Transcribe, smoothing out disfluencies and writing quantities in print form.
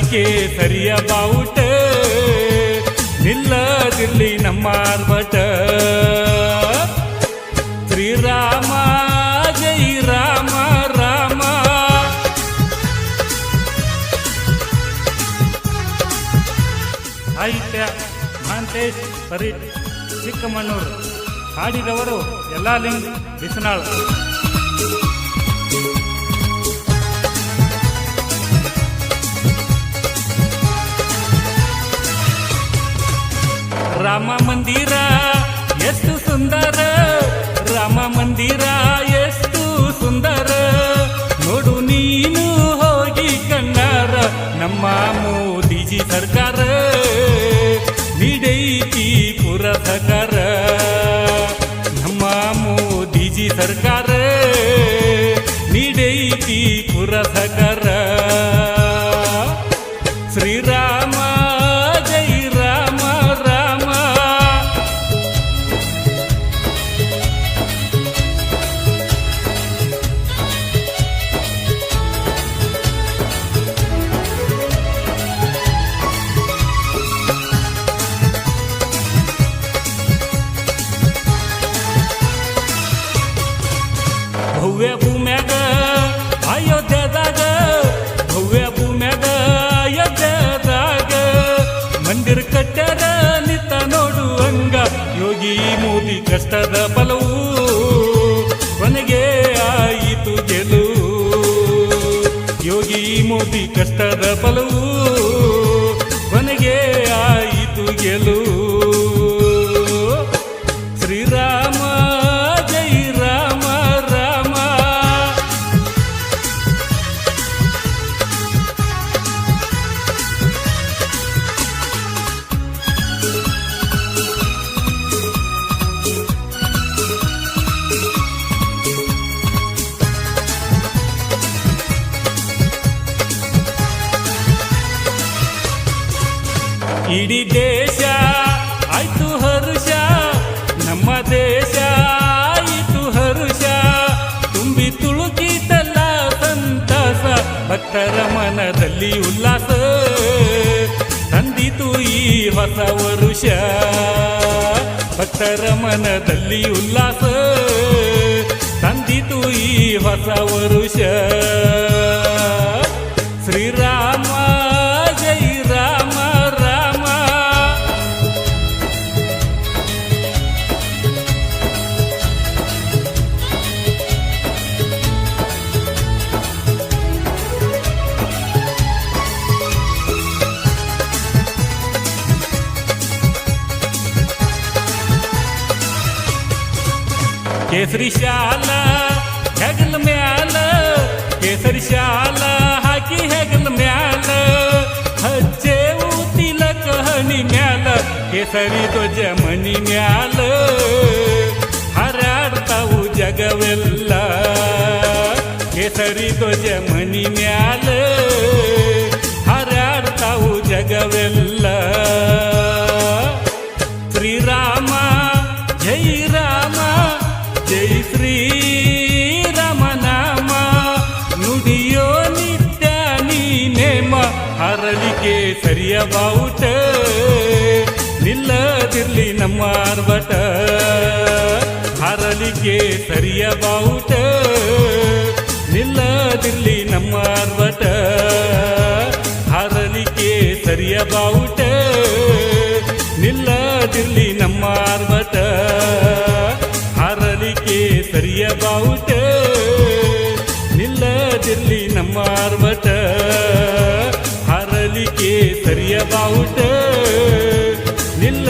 ಹರಳಿಕೆ ಸರಿಯ ಬಾವುಟ ನಿಲ್ಲದಿರ್ಲಿ ನಮ್ಮ ಆರ್ಭಟ. ಶ್ರೀರಾಮ ಜೈ ರಾಮ ರಾಮ. ಸಾಹಿತ್ಯ ಮಹಾಂತೇಶ್ ಪರೀಟ್ ಚಿಕ್ಕಮಣ್ಣೂರು. ಹಾಡಿದವರು ಯಲ್ಲಾಲಿಂಗ್ ಬಿಸನಾಳ್. ರಾಮ ಮಂದಿರ ಎಷ್ಟು ಸುಂದರ, ರಾಮ ಮಂದಿರ ಎಷ್ಟು ಸುಂದರ, ನೋಡು ನೀನು ಹೋಗಿ ಕಣ್ಣಾರ. ನಮ್ಮ ಮೋದಿಜಿ ಸರ್ಕಾರ ನೀಡೈತಿ ಪುರಸ್ಕಾರ. ನಮ್ಮ ಮೋದಿಜಿ ಸರ್ಕಾರ ನೀಡೈತಿ ಪುರಸ್ಕಾರ. ಶ್ರೀರಾಮ ಜೈ ರಾಮ ರಾಮ. ಭವ್ಯ ಭೂಮ್ಯಾಗ ಅಯೋಧ್ಯದಾಗ, ಭವ್ಯ ಭೂಮ್ಯಾಗ ಅಯೋಧ್ಯದಾಗ ಮಂದಿರ ಕಟ್ಟ್ಯಾರ ನಿತ್ತ ನೋಡುವಂಗ. ಯೋಗಿ ಮೋದಿ ಕಷ್ಟದ ಫಲವು ಕೊನೆಗೆ ಆಯಿತು ಗೆಲುವು. ಯೋಗಿ ಮೋದಿ ಕಷ್ಟದ ಫಲವು ಕೊನೆಗೆ ಆಯಿತು ಗೆಲುವು. ಶ್ರೀರಾಮ ಜೈ ರಾಮ ರಾಮ. ಇಡೀ ದೇಶ ಆಯ್ತು ಹರುಷ, ನಮ್ಮ ದೇಶ ಆಯಿತು ಹರುಷ. ತುಂಬಿ ತುಳುಕಿತಲ್ಲ ಸಂತಸ, ಭಕ್ತರ ಮನದಲ್ಲಿ ಉಲ್ಲಾಸ. ತಂದಿತು ಈ ಹೊಸ ವರುಷ, ಭಕ್ತರ ಮನದಲ್ಲಿ ಉಲ್ಲಾಸ. ತಂದಿತು ಈ ಹೊಸ ವರುಷ. ಶ್ರೀರಾಮ ಜೈ ರಾಮ ರಾಮ. ಕೇಸರಿ ಶಾಲ ಹೆಗಲ ಮ್ಯಾಲ, ಕೇಸರಿ ಶಾಲ ಹಾಕಿ ಹೆಗಲ ಮ್ಯಾಲ. ಹಚ್ಚೇವು ತಿಲಕ ಹಣಿ ಮ್ಯಾಲ, ಕೇಸರಿ ಧ್ವಜ ಮಣಿ ಮ್ಯಾಲ. ಹಾರಾಡ್ತಾವು ಜಗವೆಲ್ಲ ಕೇಸರಿ ಧ್ವಜ ಮಣಿ ಮ್ಯಾಲ. ಹಾರಾಡ್ತಾವು ಜಗವೆಲ್ಲ. ಶ್ರೀರಾಮ ಜೈ ರಾಮ ಜೈ ಶ್ರೀರಾಮ ನಾಮ. ನುಡಿಯೋ ನಿತ್ಯ ನೀ ನೇಮ, ಹರಳಿಕೆ ಸರಿಯ ಬಾವುಟ ನಿಲ್ಲದಿರ್ಲಿ ನಮ್ಮ ಆರ್ಭಟ. ಹರಳಿಕೆ ಸರಿಯ ಬಾವುಟ ನಿಲ್ಲದಿರ್ಲಿ ನಮ್ಮ ಆರ್ಭಟ. ಹರಳಿಕೆ ಸರಿಯ ಬಾವುಟ ನಿಲ್ಲದಿರ್ಲಿ ನಮ್ಮ ಆರ್ಭಟ. ಹರಳಿಕೆ ಸರಿಯ ಬಾವುಟ ನಿಲ್ಲದಿರ್ಲಿ ನಮ್ಮ ಆರ್ಭಟ. ಹರಳಿಕೆ ಸರಿಯ ಬಾವುಟ ನಿಲ್ಲ